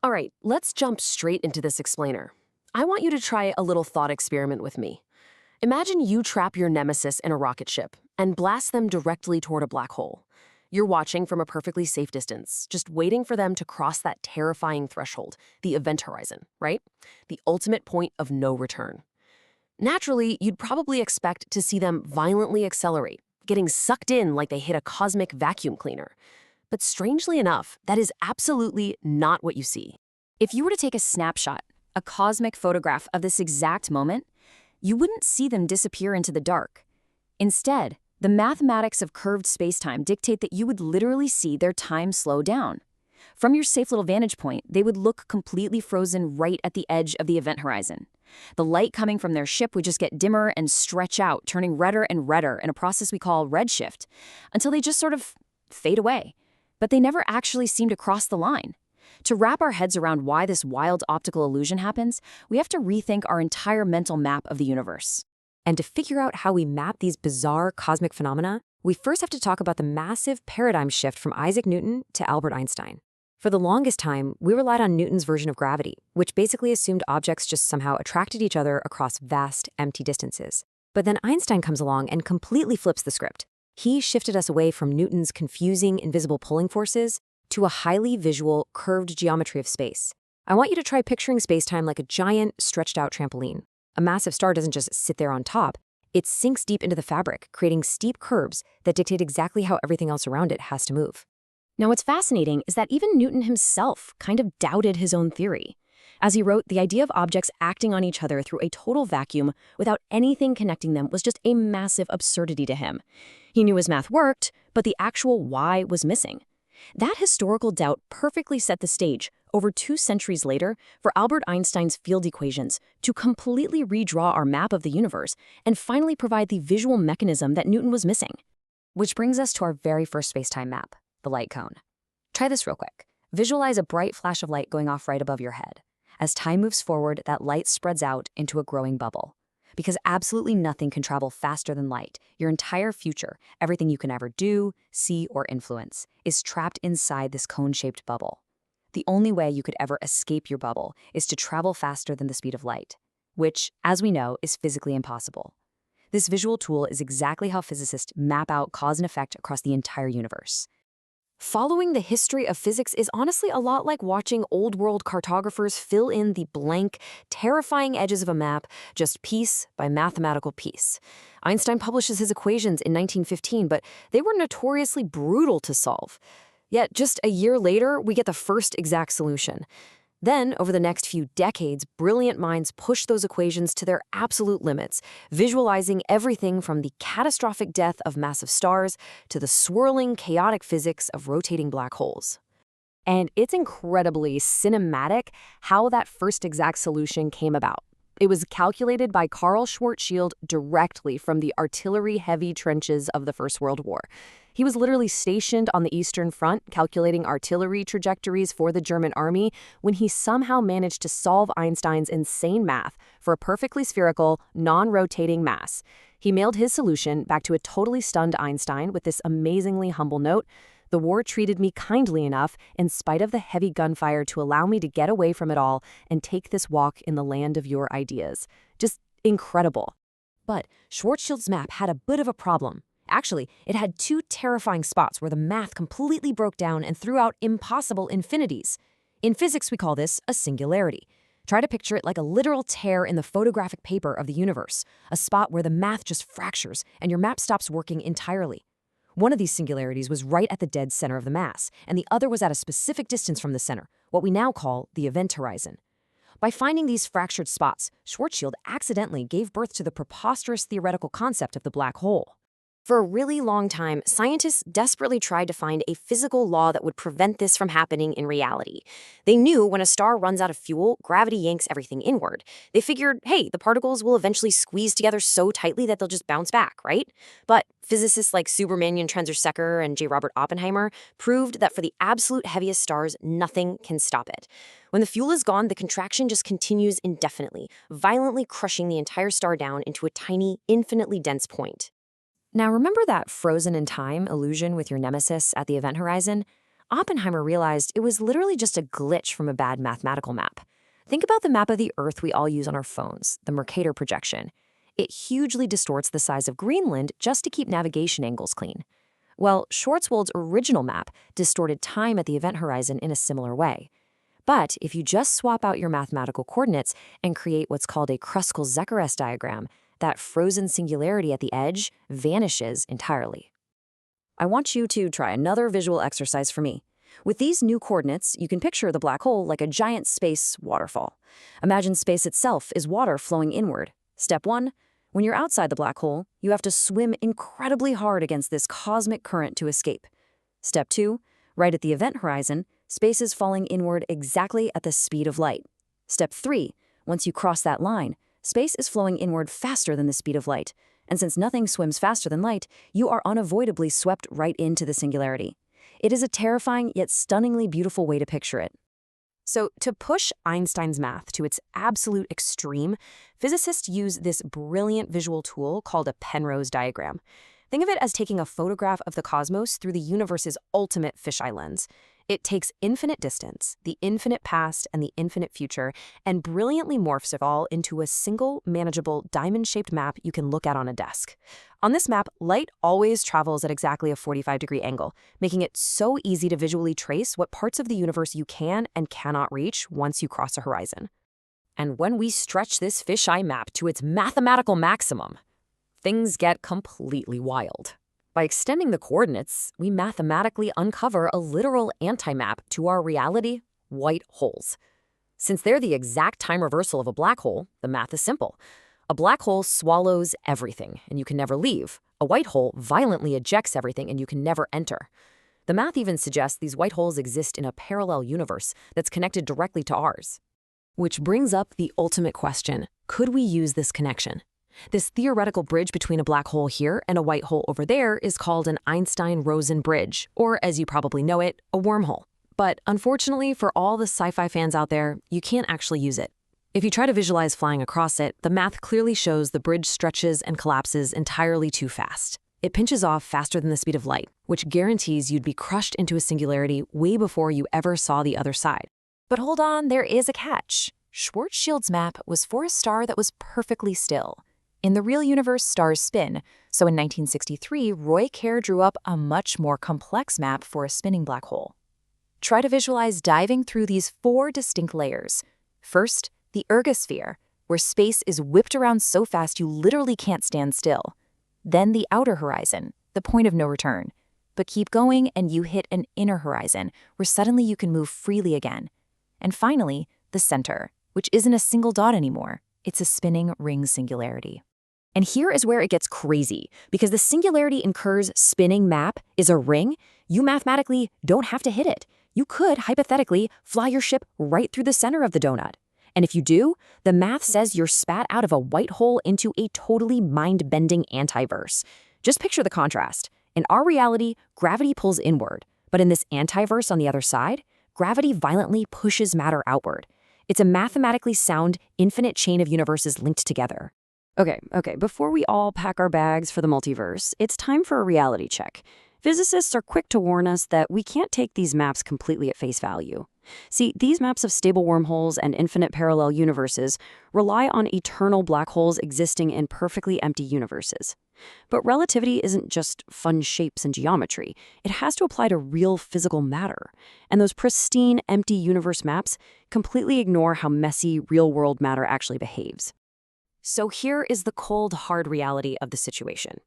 All right, let's jump straight into this explainer. I want you to try a little thought experiment with me. Imagine you trap your nemesis in a rocket ship and blast them directly toward a black hole. You're watching from a perfectly safe distance, just waiting for them to cross that terrifying threshold, the event horizon, right? The ultimate point of no return. Naturally, you'd probably expect to see them violently accelerate, getting sucked in like they hit a cosmic vacuum cleaner. But strangely enough, that is absolutely not what you see. If you were to take a snapshot, a cosmic photograph of this exact moment, you wouldn't see them disappear into the dark. Instead, the mathematics of curved spacetime dictate that you would literally see their time slow down. From your safe little vantage point, they would look completely frozen right at the edge of the event horizon. The light coming from their ship would just get dimmer and stretch out, turning redder and redder in a process we call redshift, until they just sort of fade away. But they never actually seem to cross the line. To wrap our heads around why this wild optical illusion happens, we have to rethink our entire mental map of the universe. And to figure out how we map these bizarre cosmic phenomena, we first have to talk about the massive paradigm shift from Isaac Newton to Albert Einstein. For the longest time, we relied on Newton's version of gravity, which basically assumed objects just somehow attracted each other across vast, empty distances. But then Einstein comes along and completely flips the script. He shifted us away from Newton's confusing, invisible pulling forces to a highly visual, curved geometry of space. I want you to try picturing spacetime like a giant, stretched-out trampoline. A massive star doesn't just sit there on top. It sinks deep into the fabric, creating steep curves that dictate exactly how everything else around it has to move. Now, what's fascinating is that even Newton himself kind of doubted his own theory. As he wrote, the idea of objects acting on each other through a total vacuum without anything connecting them was just a massive absurdity to him. He knew his math worked, but the actual why was missing. That historical doubt perfectly set the stage, over 2 centuries later, for Albert Einstein's field equations to completely redraw our map of the universe and finally provide the visual mechanism that Newton was missing. Which brings us to our very first spacetime map, the light cone. Try this real quick. Visualize a bright flash of light going off right above your head. As time moves forward, that light spreads out into a growing bubble. Because absolutely nothing can travel faster than light, your entire future, everything you can ever do, see, or influence, is trapped inside this cone-shaped bubble. The only way you could ever escape your bubble is to travel faster than the speed of light, which, as we know, is physically impossible. This visual tool is exactly how physicists map out cause and effect across the entire universe. Following the history of physics is honestly a lot like watching old-world cartographers fill in the blank, terrifying edges of a map just piece by mathematical piece. Einstein publishes his equations in 1915, but they were notoriously brutal to solve. Yet just a year later, we get the first exact solution. Then, over the next few decades, brilliant minds push those equations to their absolute limits, visualizing everything from the catastrophic death of massive stars to the swirling, chaotic physics of rotating black holes. And it's incredibly cinematic how that first exact solution came about. It was calculated by Schwarzschild directly from the artillery-heavy trenches of the First World War. He was literally stationed on the Eastern Front, calculating artillery trajectories for the German army, when he somehow managed to solve Einstein's insane math for a perfectly spherical, non-rotating mass. He mailed his solution back to a totally stunned Einstein with this amazingly humble note: "The war treated me kindly enough, in spite of the heavy gunfire, to allow me to get away from it all and take this walk in the land of your ideas." Just incredible. But Schwarzschild's map had a bit of a problem. Actually, it had 2 terrifying spots where the math completely broke down and threw out impossible infinities. In physics, we call this a singularity. Try to picture it like a literal tear in the photographic paper of the universe, a spot where the math just fractures and your map stops working entirely. One of these singularities was right at the dead center of the mass, and the other was at a specific distance from the center, what we now call the event horizon. By finding these fractured spots, Schwarzschild accidentally gave birth to the preposterous theoretical concept of the black hole. For a really long time, scientists desperately tried to find a physical law that would prevent this from happening in reality. They knew when a star runs out of fuel, gravity yanks everything inward. They figured, hey, the particles will eventually squeeze together so tightly that they'll just bounce back, right? But physicists like Superman Trenzer-Secker and J. Robert Oppenheimer proved that for the absolute heaviest stars, nothing can stop it. When the fuel is gone, the contraction just continues indefinitely, violently crushing the entire star down into a tiny, infinitely dense point. Now, remember that frozen in time illusion with your nemesis at the event horizon? Oppenheimer realized it was literally just a glitch from a bad mathematical map. Think about the map of the Earth we all use on our phones, the Mercator projection. It hugely distorts the size of Greenland just to keep navigation angles clean. Well, Schwarzschild's original map distorted time at the event horizon in a similar way. But if you just swap out your mathematical coordinates and create what's called a Kruskal-Zekeres diagram, that frozen singularity at the edge vanishes entirely. I want you to try another visual exercise for me. With these new coordinates, you can picture the black hole like a giant space waterfall. Imagine space itself is water flowing inward. Step 1. When you're outside the black hole, you have to swim incredibly hard against this cosmic current to escape. Step 2. Right at the event horizon, space is falling inward exactly at the speed of light. Step 3. Once you cross that line, space is flowing inward faster than the speed of light. And since nothing swims faster than light, you are unavoidably swept right into the singularity. It is a terrifying yet stunningly beautiful way to picture it. So, to push Einstein's math to its absolute extreme, physicists use this brilliant visual tool called a Penrose diagram. Think of it as taking a photograph of the cosmos through the universe's ultimate fisheye lens. It takes infinite distance, the infinite past, and the infinite future, and brilliantly morphs it all into a single, manageable, diamond-shaped map you can look at on a desk. On this map, light always travels at exactly a 45-degree angle, making it so easy to visually trace what parts of the universe you can and cannot reach once you cross a horizon. And when we stretch this fisheye map to its mathematical maximum, things get completely wild. By extending the coordinates, we mathematically uncover a literal anti-map to our reality, white holes. Since they're the exact time reversal of a black hole, the math is simple. A black hole swallows everything, and you can never leave. A white hole violently ejects everything, and you can never enter. The math even suggests these white holes exist in a parallel universe that's connected directly to ours. Which brings up the ultimate question: could we use this connection? This theoretical bridge between a black hole here and a white hole over there is called an Einstein-Rosen bridge, or as you probably know it, a wormhole. But unfortunately for all the sci-fi fans out there, you can't actually use it. If you try to visualize flying across it, the math clearly shows the bridge stretches and collapses entirely too fast. It pinches off faster than the speed of light, which guarantees you'd be crushed into a singularity way before you ever saw the other side. But hold on, there is a catch. Schwarzschild's map was for a star that was perfectly still. In the real universe, stars spin, so in 1963, Roy Kerr drew up a much more complex map for a spinning black hole. Try to visualize diving through these 4 distinct layers. First, the ergosphere, where space is whipped around so fast you literally can't stand still. Then the outer horizon, the point of no return. But keep going and you hit an inner horizon, where suddenly you can move freely again. And finally, the center, which isn't a single dot anymore. It's a spinning ring singularity. And here is where it gets crazy, because the singularity in Kerr's spinning map is a ring. You mathematically don't have to hit it. You could, hypothetically, fly your ship right through the center of the donut. And if you do, the math says you're spat out of a white hole into a totally mind-bending antiverse. Just picture the contrast. In our reality, gravity pulls inward, but in this antiverse on the other side, gravity violently pushes matter outward. It's a mathematically sound, infinite chain of universes linked together. Okay, before we all pack our bags for the multiverse, it's time for a reality check. Physicists are quick to warn us that we can't take these maps completely at face value. See, these maps of stable wormholes and infinite parallel universes rely on eternal black holes existing in perfectly empty universes. But relativity isn't just fun shapes and geometry. It has to apply to real physical matter. And those pristine, empty universe maps completely ignore how messy real-world matter actually behaves. So here is the cold, hard reality of the situation.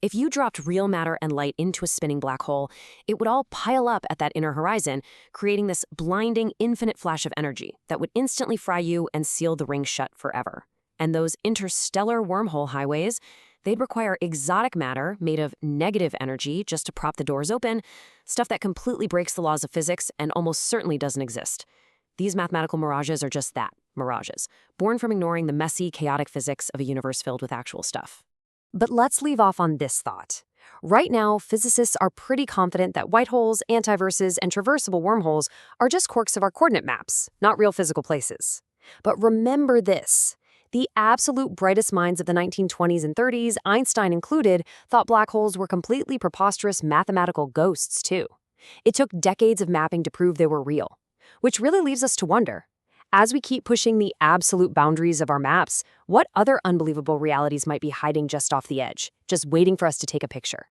If you dropped real matter and light into a spinning black hole, it would all pile up at that inner horizon, creating this blinding, infinite flash of energy that would instantly fry you and seal the ring shut forever. And those interstellar wormhole highways, they'd require exotic matter made of negative energy just to prop the doors open, stuff that completely breaks the laws of physics and almost certainly doesn't exist. These mathematical mirages are just that, mirages, born from ignoring the messy, chaotic physics of a universe filled with actual stuff. But let's leave off on this thought. Right now, physicists are pretty confident that white holes, antiverses, and traversable wormholes are just quirks of our coordinate maps, not real physical places. But remember this. The absolute brightest minds of the 1920s and 30s, Einstein included, thought black holes were completely preposterous mathematical ghosts, too. It took decades of mapping to prove they were real, which really leaves us to wonder, as we keep pushing the absolute boundaries of our maps, what other unbelievable realities might be hiding just off the edge, just waiting for us to take a picture?